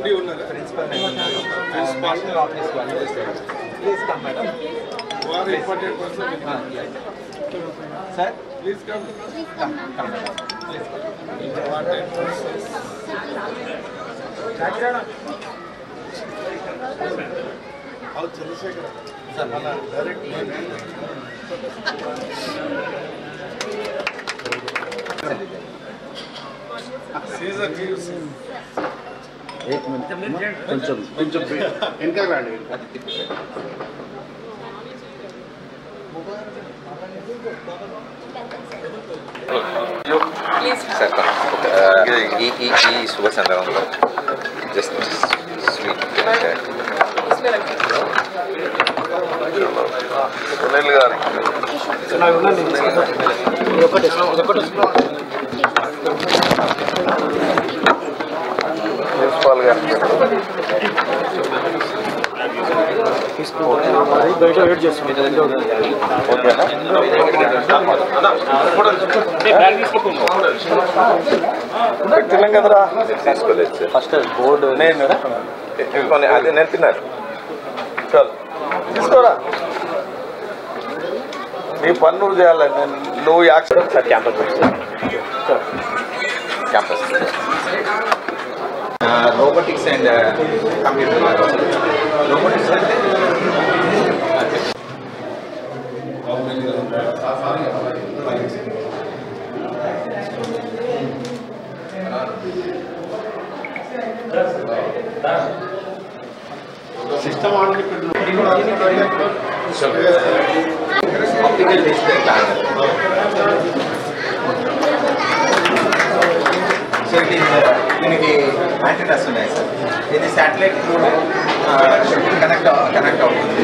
Principal national office వాళ్ళు. Please come, madam. You are important person. Yes. Sir, Please come. come, madam. Please come. Important person. How Chandrasekhar? Sir, Direct. Caesar gives. కొంచెం వెనక రండి. Sir ఈ శుభ సందర్భంలో just sweet Sunil గారు principal గారు తిన్నాం కదరా తీసుకోలేదు సార్ ఫస్ట్ బోర్డు నేను అదే నేను తిన్నాను చాలు తీసుకోరా నీ పని నువ్వు చేయాలండి నువ్వు accident sir campus campus robotics and computer robotics అంటే system already optical display panel. So దీనికి యాంటీనాస్ ఉన్నాయి సార్. ఇది శాటిలైట్ కనెక్ట్ అవుతుంది.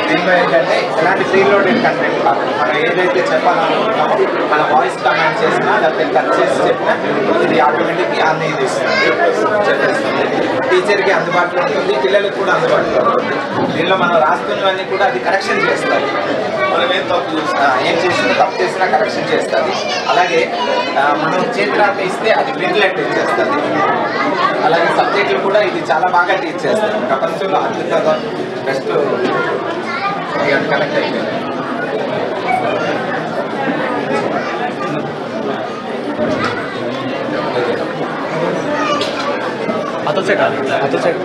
దీనిలో ఏంటంటే ఎలాంటి ప్రీలోడెడ్ కంటెంట్ కాదు. మనం ఏదైతే చెప్పాలనుకుంటున్నామో మన వాయిస్ కమాండ్ చేసినా లేకపోతే టచ్ చేసి చెప్పినా ఇది ఆటోమేటిక్గా అన్ని ఇది ఇస్తుంది చెప్పేస్తుంది. టీచర్కి అందుబాటులో ఉంటుంది, పిల్లలకు కూడా అందుబాటులో ఉంటుంది. దీనిలో మనం రాస్తున్నవన్నీ కూడా అది కరెక్షన్ చేస్తుంది. మనం ఏం చేసినా తప్పు చేసినా కరెక్షన్ చేస్తుంది. అలాగే మనం చేతిరాత ఇస్తే అది ప్రింట్లెట్ ఇచ్చేస్తుంది. అలాగే సబ్జెక్టులు కూడా ఇది చాలా బాగా టీచ్ చేస్తుంది. ప్రపంచంలో అద్భుతంగా బెస్ట్ కనెక్ట్ అయిపోయింది. అదో సైడ్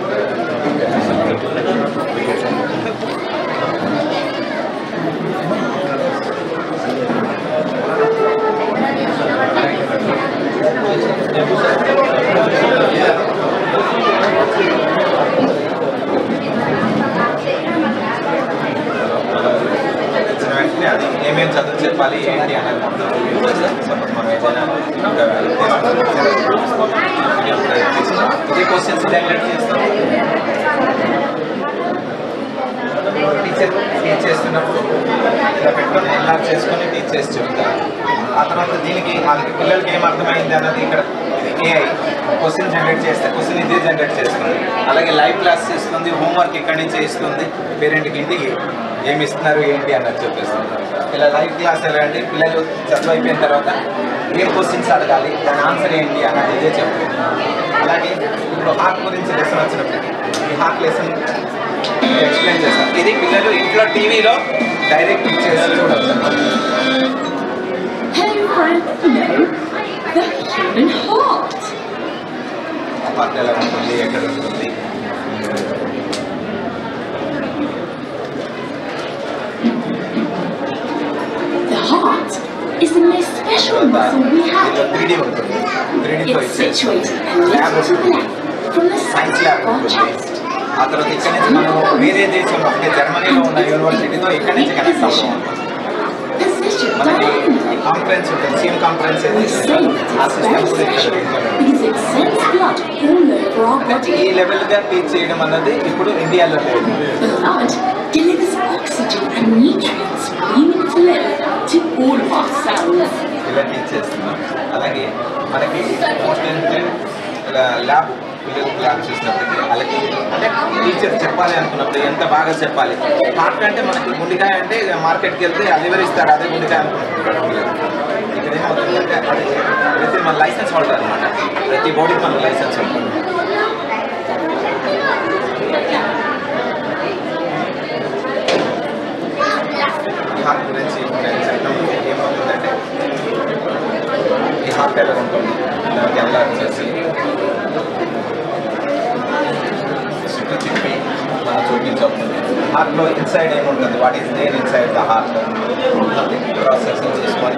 వెంటనే అది ఏమేమి చదువు చెప్పాలి ఏంటి అనేది మొత్తం సపోజ్ మనం ఏదైనా ఇదే క్వశ్చన్స్ జనరేట్ చేస్తాం. టీచర్ టీచ్ చేస్తున్నప్పుడు ఇలా పెట్టుకొని ఎన్లార్ చేసుకొని టీచ్ చేసి చెప్తారు. ఆ తర్వాత దీనికి వాళ్ళకి పిల్లలకి ఏం అర్థమైంది అన్నది ఇక్కడ ఏఐ క్వశ్చన్ జనరేట్ చేస్తే క్వశ్చన్ ఇదే జనరేట్ చేస్తుంది. అలాగే లైవ్ క్లాస్ ఇస్తుంది, హోంవర్క్ ఇక్కడి నుంచే ఇస్తుంది. పేరెంట్కి ఇంటికి ఏమి ఇస్తున్నారు ఏంటి అన్నది చెప్పేస్తుంది. ఇలా లైవ్ క్లాస్ ఎలా అంటే పిల్లలు చదువు అయిపోయిన తర్వాత ఏం క్వశ్చన్స్ అడగాలి, దాని ఆన్సర్ ఏంటి అన్నది ఇదే చెప్తుంది. అలాగే ఇప్పుడు హార్ట్ గురించి లెసన్ వచ్చినప్పుడు ఈ హార్ట్ లెసన్ ఎక్స్ప్లెయిన్ చేస్తాం. ఇది పిల్లలు ఇంట్లో టీవీలో డైరెక్ట్ ఇచ్చేసి చూడవచ్చు. హార్ట్ ఎలా ఉంటుంది, ఎక్కడ ఉంటుంది. is the most special muscle we have. 3D ఉంటుంది. 3D It's situated a little to the left from the science center lab of our ఉంటుంది. chest. ఆ తర్వాత ఇక్కడ నుంచి మనం వేరే దేశంలో అంటే జర్మనీలో ఉన్న యూనివర్సిటీతో ఇక్కడ నుంచి కనెక్ట్ అవ్వడం. Position మనకి diagonally. కాన్ఫరెన్స్ ఉంటుంది, సీన్ కాన్ఫరెన్స్ We say ఆ it's సిస్టమ్ very కూడా ఇక్కడ special ఉంటుంది. because it sends blood all over our body. ఈ లెవెల్గా టీచ్ చేయడం అన్నది ఇప్పుడు ఇండియాలో లేదు. Blood delivers oxygen and nutrients we need to live to all of our cells. ఇలా టీచ్ చేస్తున్నాం. అలాగే మనకి మోస్ట్ ఏంటంటే ల్యాబ్ పిల్లలకి ల్యాబ్ చూసినప్పటికీ వాళ్ళకి అంటే టీచర్ చెప్పాలి అనుకున్నప్పుడు ఎంత బాగా చెప్పాలి. హార్ట్ అంటే మనకి గుండెకాయ అంటే మార్కెట్కి వెళ్తే డెలివరీ ఇస్తారు, అదే గుండెకాయ అనుకుంటున్నారు. ఇక్కడ ఏమవుతుందంటే అది ప్రతి మన లైసెన్స్ హోల్డర్ అనమాట. ప్రతి బాడీకి మన లైసెన్స్ ఉంటుంది. హార్ట్లో ఇన్సైడ్ ఏముంటుంది, what is there inside the heart processing చేసుకొని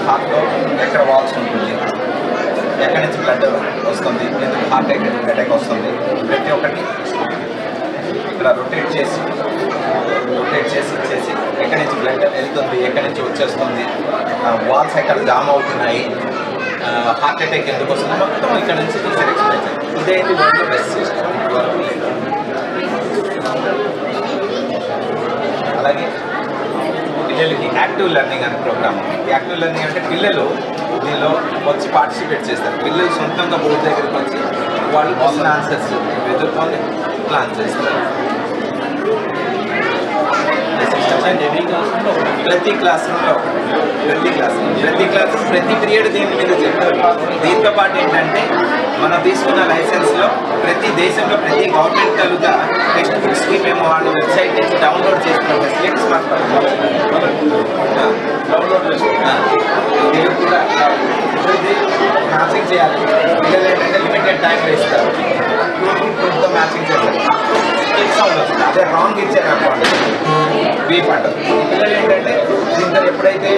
హార్ట్లో ఎక్కడ వాల్స్ ఉంటుంది, ఎక్కడి నుంచి బ్లడ్ వస్తుంది, ఎందుకు హార్ట్ అటాక్ వస్తుంది, ప్రతి ఒక్కటి ఇక్కడ రొటేట్ చేసి ఎక్కడి నుంచి బ్లడ్ వెళ్తుంది, ఎక్కడి నుంచి వచ్చేస్తుంది, వాల్స్ ఎక్కడ జామ్ అవుతున్నాయి, హార్ట్ అటాక్ ఎందుకు వస్తుంది, మొత్తం ఇక్కడ నుంచి టీచర్ ఎక్స్ప్లెయిన్ చేయాలి. ఇదే వరల్డ్లో బెస్ట్ సిస్టమ్. అలాగే పిల్లలకి యాక్టివ్ లెర్నింగ్ అనే ప్రోగ్రామ్. యాక్టివ్ లెర్నింగ్ అంటే పిల్లలు దీనిలో వచ్చి పార్టిసిపేట్ చేస్తారు. పిల్లలు సొంతంగా బోర్డు దగ్గరికి వచ్చి వాళ్ళు క్వశ్చన్ ఆన్సర్స్ వెతుక్కొని ప్లాన్ చేస్తారు. ప్రతి క్లాస్ ప్రతి పీరియడ్ దీని మీద చెప్తారు. దీంతో పాటు ఏంటంటే మనం తీసుకున్న లైసెన్స్లో ప్రతి దేశంలో ప్రతి గవర్నమెంట్ తాలూకా టెక్స్ట్ బుక్స్కి మేము వాళ్ళ వెబ్సైట్ నుంచి డౌన్లోడ్ చేసుకున్న ఫెసిలిటీస్ మాకు డౌన్లోడ్ చేసుకుంటాం. తెలుగు కూడా మ్యాచింగ్ చేయాలి. పిల్లలు ఏంటంటే లిమిటెడ్ టైం వేస్తారు, టూతో మ్యాచింగ్ చేస్తారు. సౌండ్ వస్తుంది, అదే రాంగ్ ఇచ్చారు అనుకోండి బీప్ అంటారు. పిల్లలు ఏంటంటే దీంతో ఎప్పుడైతే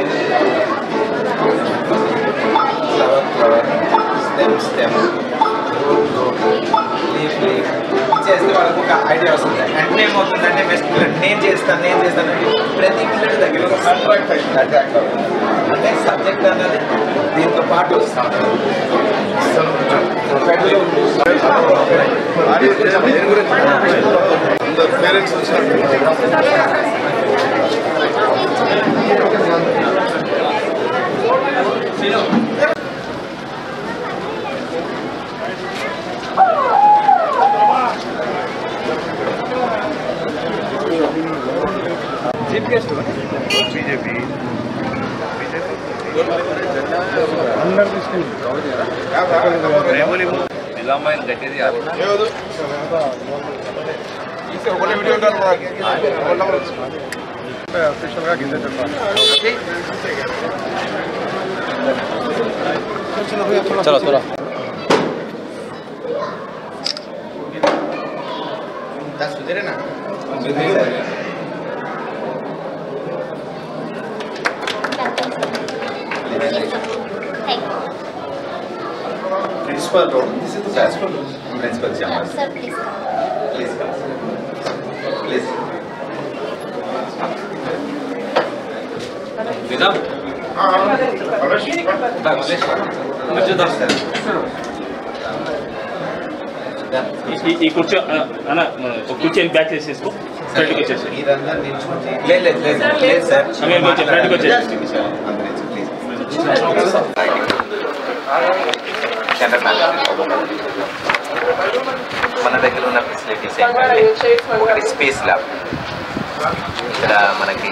స్టెమ్ చేస్తే వాళ్ళకు ఒక ఐడియా వస్తుంది. అంటే ఏమవుతుందంటే బెస్ట్ పిల్లలు నేను చేస్తాను ప్రతి పిల్లడి దగ్గర అట్రాక్ట్ అవుతుంది. అంటే సబ్జెక్ట్ అన్నది దీంతో పాటు వస్తుంది. పేరెంట్స్ బీజేపీ అందరు తీసుకుని గట్టిది ఒకటే వీడియో అఫీషియల్గా కింద చెప్పాలి. చలో సుధీరేనా Principal role. This is the principal role. Principal chambers. Sir, please come. Please come. Please. Vidam. ఈ కూర్చో అన్న కూర్చొని బ్యాక్ చేసేసుకో, ఫ్రంట్కి వచ్చేసి. మీరందరూ నిల్చుంటే లేదు సార్, ఫ్రంట్కి వచ్చేసి. జనరల్ మేనేజర్ మన దగ్గర ఉన్న ఫెసిలిటీస్ ఏంటంటే ఒకటి స్పేస్ ల్యాబ్, ఇక్కడ మనకి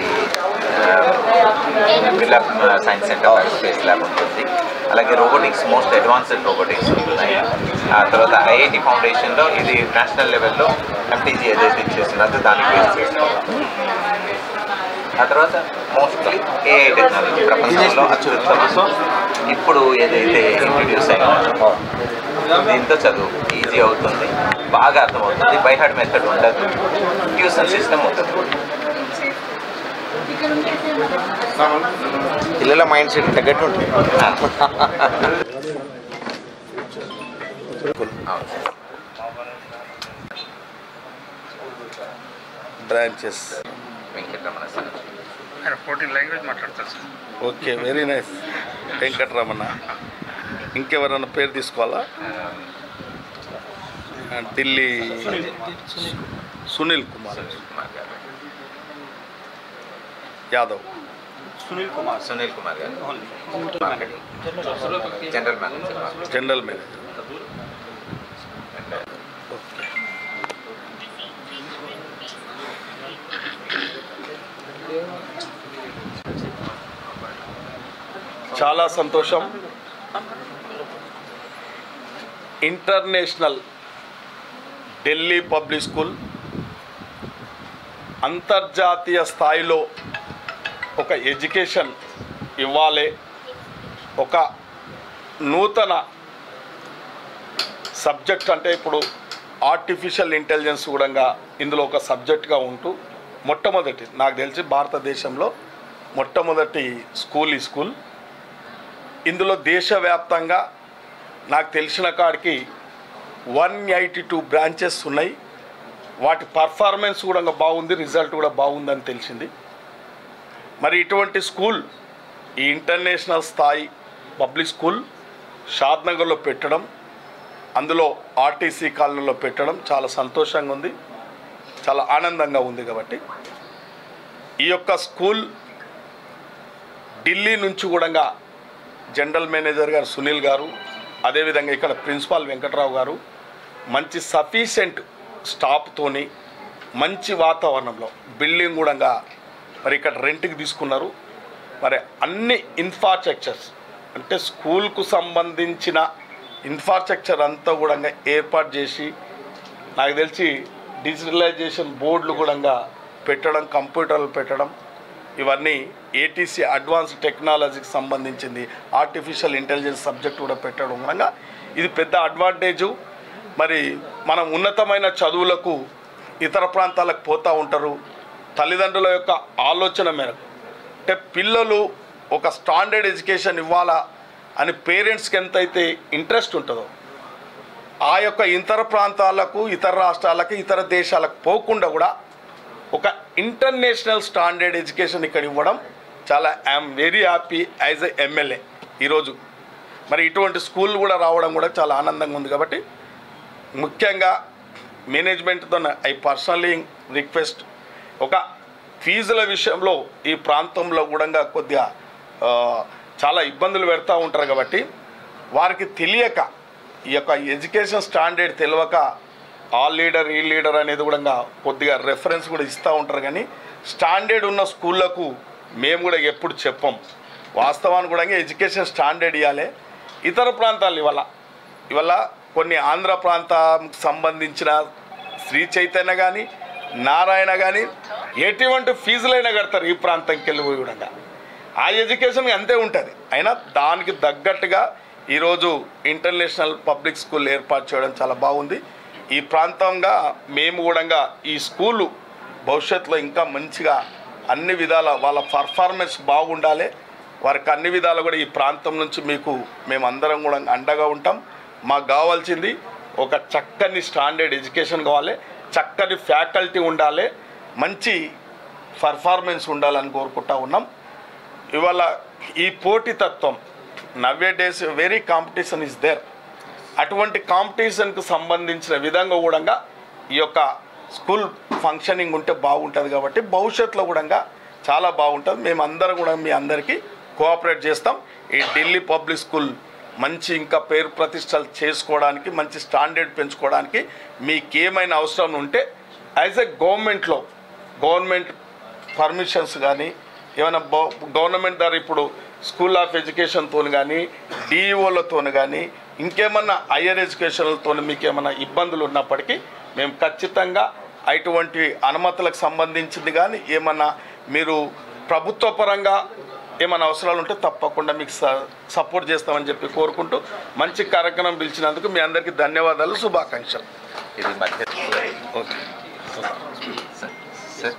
Birla science centre space lab ఉంటుంది. అలాగే రోబోటిక్స్, మోస్ట్ అడ్వాన్స్డ్ రోబోటిక్స్ ఉంటున్నాయి. ఆ తర్వాత ఐఐటి ఫౌండేషన్లో ఇది నేషనల్ లెవెల్లో ఎంటీజీ ఏదైతే ఇచ్చేస్తున్నదో దానికి బేస్ చేసుకోవాలి. ఆ తర్వాత మోస్ట్లీ ఏఐ టెక్నాలజీ ప్రపంచంలో అత్యుత్తమ ఇప్పుడు ఏదైతే ఇంట్రడ్యూస్ అయిందో దీంతో చదువు ఈజీ అవుతుంది, బాగా అర్థమవుతుంది. బై హార్ట్ మెథడ్ ఉండదు, ట్యూషన్ సిస్టమ్ ఉంటుంది. పిల్లల మైండ్ సెట్ తగ్గట్టు ఉంటుంది. బ్రాంచెస్ వెంకటరమణ సార్ 14 లాంగ్వేజ్ మాట్లాడతారు sir. Okay, very nice. Venkataramana. ఇంకెవరన్నా పేరు తీసుకోవాలా? ఢిల్లీ సునీల్ కుమార్ యాదవ్. సునీల్ కుమార్ గారు జనరల్ మేనేజర్. ఓకే, చాలా సంతోషం. ఇంటర్నేషనల్ ఢిల్లీ పబ్లిక్ స్కూల్ అంతర్జాతీయ స్థాయిలో ఒక ఎడ్యుకేషన్ ఇవ్వాలి, ఒక నూతన సబ్జెక్ట్ అంటే ఇప్పుడు ఆర్టిఫిషియల్ ఇంటెలిజెన్స్ కూడా ఇందులో ఒక సబ్జెక్ట్గా ఉంటూ మొట్టమొదటి నాకు తెలిసి భారతదేశంలో మొట్టమొదటి స్కూల్ ఈ స్కూల్. ఇందులో దేశవ్యాప్తంగా నాకు తెలిసిన కాడికి 182 బ్రాంచెస్ ఉన్నాయి. వాటి పర్ఫార్మెన్స్ కూడా బాగుంది, రిజల్ట్ కూడా బాగుందని తెలిసింది. మరి ఇటువంటి స్కూల్ ఈ ఇంటర్నేషనల్ స్థాయి పబ్లిక్ స్కూల్ షాద్నగర్లో పెట్టడం, అందులో ఆర్టీసీ కాలనీలో పెట్టడం చాలా సంతోషంగా ఉంది, చాలా ఆనందంగా ఉంది. కాబట్టి ఈ యొక్క స్కూల్ ఢిల్లీ నుంచి కూడా జనరల్ మేనేజర్ గారు సునీల్ గారు, అదేవిధంగా ఇక్కడ ప్రిన్సిపాల్ వెంకట్రావు గారు మంచి సఫిషియెంట్ స్టాఫ్తోని మంచి వాతావరణంలో బిల్డింగ్ కూడా మరి ఇక్కడ రెంట్కి తీసుకున్నారు. మరి అన్ని ఇన్ఫ్రాస్ట్రక్చర్స్ అంటే స్కూల్కు సంబంధించిన ఇన్ఫ్రాస్ట్రక్చర్ అంతా కూడా ఏర్పాటు చేసి, నాకు తెలిసి డిజిటలైజేషన్ బోర్డులు కూడా పెట్టడం, కంప్యూటర్లు పెట్టడం, ఇవన్నీ ఏటీసీ అడ్వాన్స్డ్ టెక్నాలజీకి సంబంధించింది, ఆర్టిఫిషియల్ ఇంటెలిజెన్స్ సబ్జెక్ట్ కూడా పెట్టడం వలన ఇది పెద్ద అడ్వాంటేజు. మరి మనం ఉన్నతమైన చదువులకు ఇతర ప్రాంతాలకు పోతూ ఉంటారు. తల్లిదండ్రుల యొక్క ఆలోచన మేరకు అంటే పిల్లలు ఒక స్టాండర్డ్ ఎడ్యుకేషన్ ఇవ్వాలా అని పేరెంట్స్కి ఎంతైతే ఇంట్రెస్ట్ ఉంటుందో ఆ యొక్క ఇతర ప్రాంతాలకు, ఇతర రాష్ట్రాలకు, ఇతర దేశాలకు పోకుండా కూడా ఒక ఇంటర్నేషనల్ స్టాండర్డ్ ఎడ్యుకేషన్ ఇక్కడ ఇవ్వడం చాలా I'm very happy as a MLA ఈరోజు. మరి ఇటువంటి స్కూల్ కూడా రావడం కూడా చాలా ఆనందంగా ఉంది. కాబట్టి ముఖ్యంగా మేనేజ్మెంట్తో ఐ పర్సనలీ రిక్వెస్ట్, ఒక ఫీజుల విషయంలో ఈ ప్రాంతంలో కూడా కొద్దిగా చాలా ఇబ్బందులు పెడతా ఉంటారు. కాబట్టి వారికి తెలియక ఈ యొక్క ఎడ్యుకేషన్ స్టాండర్డ్ తెలియక ఆ లీడర్ ఈ లీడర్ అనేది కూడా కొద్దిగా రెఫరెన్స్ కూడా ఇస్తూ ఉంటారు. కానీ స్టాండర్డ్ ఉన్న స్కూళ్ళకు మేము కూడా ఎప్పుడు చెప్పం. వాస్తవానికి కూడా ఎడ్యుకేషన్ స్టాండర్డ్ ఇవ్వాలి. ఇతర ప్రాంతాలు ఇవాళ కొన్ని ఆంధ్ర ప్రాంతానికి సంబంధించిన శ్రీ చైతన్య కానీ నారాయణ కానీ ఎటువంటి ఫీజులైనా కడతారు ఈ ప్రాంతంకి వెళ్ళి పోయి కూడా. ఆ ఎడ్యుకేషన్ అంతే ఉంటుంది. అయినా దానికి తగ్గట్టుగా ఈరోజు ఇంటర్నేషనల్ పబ్లిక్ స్కూల్ ఏర్పాటు చేయడం చాలా బాగుంది. ఈ ప్రాంతంగా మేము కూడా ఈ స్కూలు భవిష్యత్తులో ఇంకా మంచిగా అన్ని విధాల వాళ్ళ పర్ఫార్మెన్స్ బాగుండాలి. వారికి అన్ని విధాలు కూడా ఈ ప్రాంతం నుంచి మీకు మేమందరం కూడా అండగా ఉంటాం. మాకు కావాల్సింది ఒక చక్కని స్టాండర్డ్ ఎడ్యుకేషన్ కావాలి, చక్కని ఫ్యాకల్టీ ఉండాలి, మంచి పర్ఫార్మెన్స్ ఉండాలని కోరుకుంటా ఉన్నాం. ఇవాళ ఈ పోటీతత్వం nowadays very competition is there. అటువంటి కాంపిటీషన్కి సంబంధించిన విధంగా కూడా ఈ యొక్క స్కూల్ ఫంక్షనింగ్ ఉంటే బాగుంటుంది. కాబట్టి భవిష్యత్తులో కూడా చాలా బాగుంటుంది. మేమందరం కూడా మీ అందరికీ కోఆపరేట్ చేస్తాం. ఈ ఢిల్లీ పబ్లిక్ స్కూల్ మంచి ఇంకా పేరు ప్రతిష్టలు చేసుకోవడానికి, మంచి స్టాండర్డ్ పెంచుకోవడానికి మీకేమైనా అవసరం ఉంటే యాజ్ ఎ గవర్నమెంట్ పర్మిషన్స్ కానీ ఏమైనా గవర్నమెంట్ ద్వారా ఇప్పుడు స్కూల్ ఆఫ్ ఎడ్యుకేషన్తో కానీ డిఈఓలతో కానీ ఇంకేమన్నా హయ్యర్ ఎడ్యుకేషన్లతో మీకు ఏమైనా ఇబ్బందులు ఉన్నప్పటికీ మేము ఖచ్చితంగా అటువంటి అనుమతులకు సంబంధించింది కానీ ఏమన్నా మీరు ప్రభుత్వ పరంగా ఏమైనా అవసరాలు ఉంటే తప్పకుండా మీకు సపోర్ట్ చేస్తామని చెప్పి కోరుకుంటూ మంచి కార్యక్రమం పిలిచినందుకు మీ అందరికీ ధన్యవాదాలు, శుభాకాంక్షలు. ఇది మధ్య ఓకే सर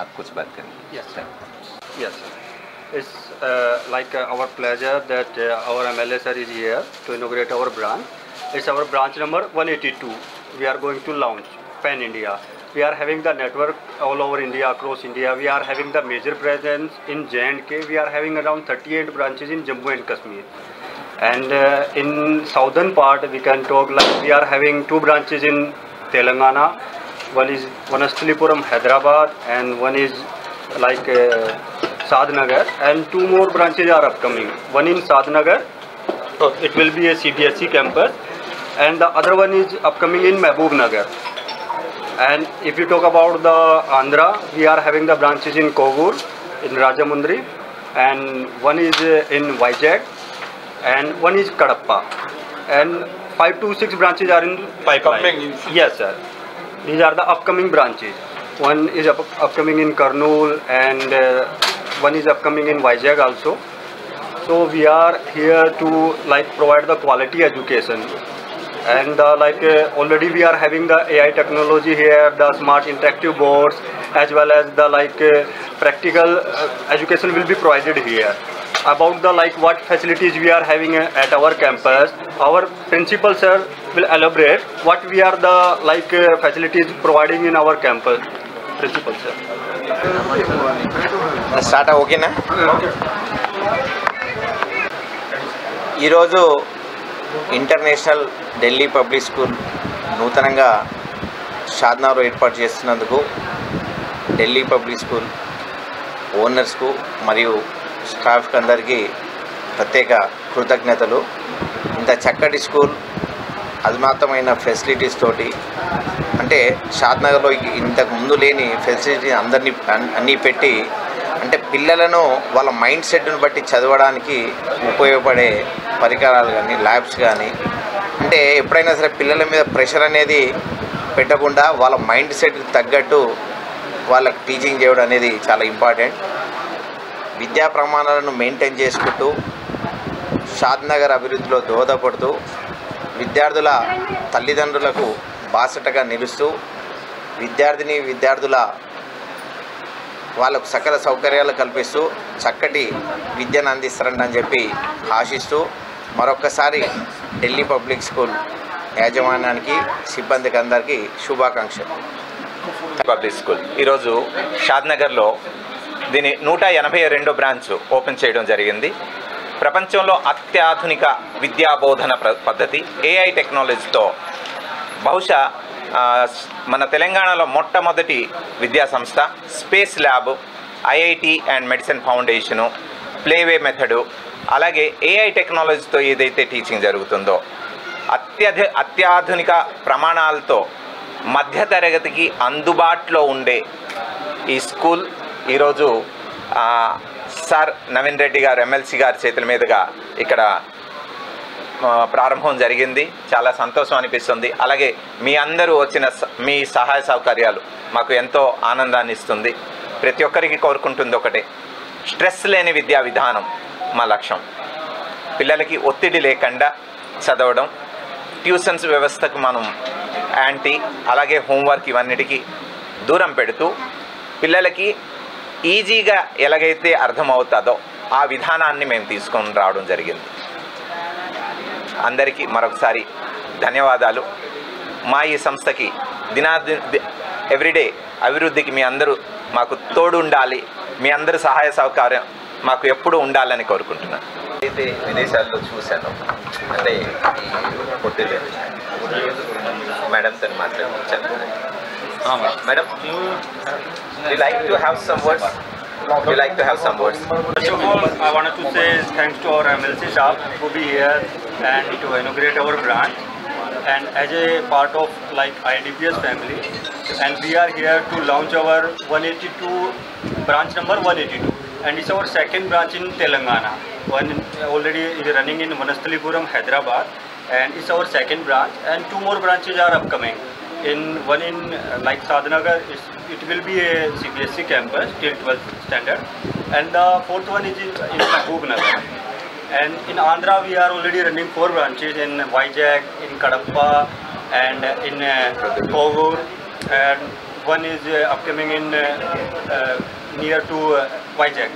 आप कुछ बात करें. Yes, sir. It's like our pleasure that our MLA sir is here to inaugurate our branch. It's our branch number 182. We are going to launch Pan India. We are having the network all over India, across India. We are having the major presence in J&K. We are having around 38 branches in Jammu and Kashmir. And in southern part, we can talk like we are having 2 branches in Telangana. One is Vanastalipuram, Hyderabad, and one is like Sadnagar, and 2 more branches are upcoming. One in Sadnagar, it will be a CBSE campus, and the other one is upcoming in Mehboob Nagar. And if you talk about the Andhra, we are having the branches in Kogur, in Rajamundry, and one is in Vizag, and one is Kadapa, and 5 to 6 branches are in pipeline. Yes, sir. These are the upcoming branches. One is upcoming in Kurnool, and one is upcoming in Vizag also. So we are here to like provide the quality education And already we are having the AI technology here, the smart interactive boards, as well as the practical education will be provided here. About the what facilities we are having at our campus, our principal sir will elaborate what we are the facilities providing in our campus. Principal sir. Start ఓకేనా? ఈరోజు international Delhi public school నూతనంగా షాద్నగర్లో ఏర్పాటు చేస్తున్నందుకు Delhi public school ఓనర్స్కు మరియు స్టాఫ్కి అందరికీ ప్రత్యేక కృతజ్ఞతలు. ఇంత చక్కటి స్కూల్ అధునాతమైన ఫెసిలిటీస్ తోటి, అంటే షాద్నగర్లో ఇంతకు ముందు లేని ఫెసిలిటీ అన్నీ పెట్టి, అంటే పిల్లలను వాళ్ళ మైండ్ సెట్ను బట్టి చదవడానికి ఉపయోగపడే పరికరాలు కానీ ల్యాబ్స్ కానీ, అంటే ఎప్పుడైనా సరే పిల్లల మీద ప్రెషర్ అనేది పెట్టకుండా వాళ్ళ మైండ్ సెట్కి తగ్గట్టు వాళ్ళకి టీచింగ్ చేయడం అనేది చాలా ఇంపార్టెంట్. విద్యా ప్రమాణాలను మెయింటైన్ చేసుకుంటూ షాద్నగర్ అభివృద్ధిలో దోహదపడుతూ విద్యార్థుల తల్లిదండ్రులకు బాసటగా నిలుస్తూ విద్యార్థుల వాళ్ళకు సకల సౌకర్యాలు కల్పిస్తూ చక్కటి విద్యను అందిస్తారని చెప్పి ఆశిస్తూ మరొక్కసారి ఢిల్లీ పబ్లిక్ స్కూల్ యాజమాన్యానికి సిబ్బందికి అందరికీ శుభాకాంక్షలు. పబ్లిక్ స్కూల్ ఈరోజు షాద్నగర్లో దీని 182 బ్రాంచ్ ఓపెన్ చేయడం జరిగింది. ప్రపంచంలో అత్యాధునిక విద్యాబోధన పద్ధతి AI టెక్నాలజీతో బహుశా మన తెలంగాణలో మొట్టమొదటి విద్యా సంస్థ, space lab, IIT and medicine foundation, play way method, అలాగే AI టెక్నాలజీతో ఏదైతే టీచింగ్ జరుగుతుందో అత్యాధునిక ప్రమాణాలతో మధ్యతరగతికి అందుబాటులో ఉండే ఈ స్కూల్ ఈరోజు సార్ నవీన్ రెడ్డి గారు MLC గారి చేతుల మీదుగా ఇక్కడ ప్రారంభం జరిగింది. చాలా సంతోషం అనిపిస్తుంది. అలాగే మీ అందరూ వచ్చిన మీ సహాయ సౌకర్యాలు మాకు ఎంతో ఆనందాన్ని ఇస్తుంది. ప్రతి ఒక్కరికి కోరుకుంటుంది ఒకటే, స్ట్రెస్ లేని విద్యా విధానం మా లక్ష్యం. పిల్లలకి ఒత్తిడి లేకుండా చదవడం, ట్యూషన్స్ వ్యవస్థకు మనం అలాగే హోంవర్క్ ఇవన్నిటికీ దూరం పెడుతూ పిల్లలకి ఈజీగా ఎలాగైతే అర్థమవుతుందో ఆ విధానాన్ని మేము తీసుకొని రావడం జరిగింది. అందరికీ మరొకసారి ధన్యవాదాలు. మా ఈ సంస్థకి ఎవ్రీడే అభివృద్ధికి మీ అందరూ మాకు తోడు ఉండాలి. మీ అందరూ సహాయ సహకారం మాకు ఎప్పుడూ ఉండాలని కోరుకుంటున్నాను. అయితే విదేశాల్లో చూశాను, అంటే ఈ పొట్టిలే మేడంతో మాట్లాడించాను. Madam, you like to have some words? You like to have some words? First of all, I wanted to say thanks to our MLC staff to be here and to inaugurate our branch. And as a part of IDPS family, and we are here to launch our 182 branch number 182, and it's our second branch in Telangana. One already is running in Vanasthalipuram, Hyderabad, and it's our second branch, and 2 more branches are upcoming. One in Sadhanagar, it will be a CBSE campus till 12th standard, and the 4th one is in Mahbubnagar. And in Andhra we are already running 4 branches in Vizag, in Kadapa, and in Kogur, and one is upcoming in near to Vizag.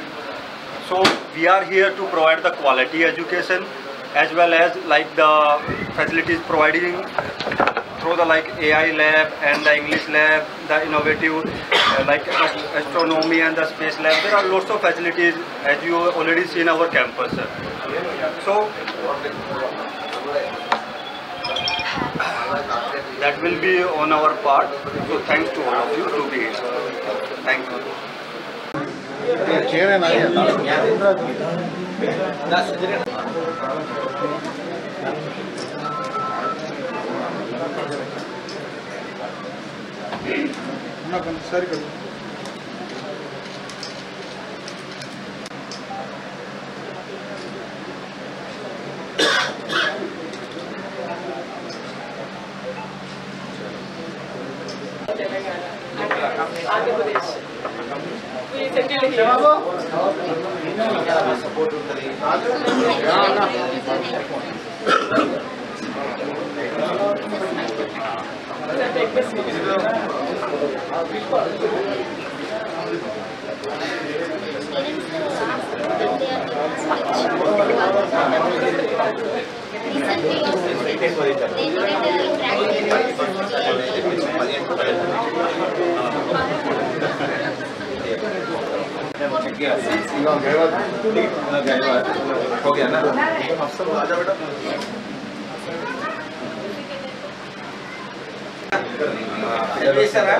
So we are here to provide the quality education as well as the facilities providing through the AI lab and the English lab, the innovative astronomy and the space lab. There are lots of facilities as you already seen our campus. So that will be on our part. So thanks to all of you to be here. Thank you. Support ఉంటుంది. Okay అన్న చేశారా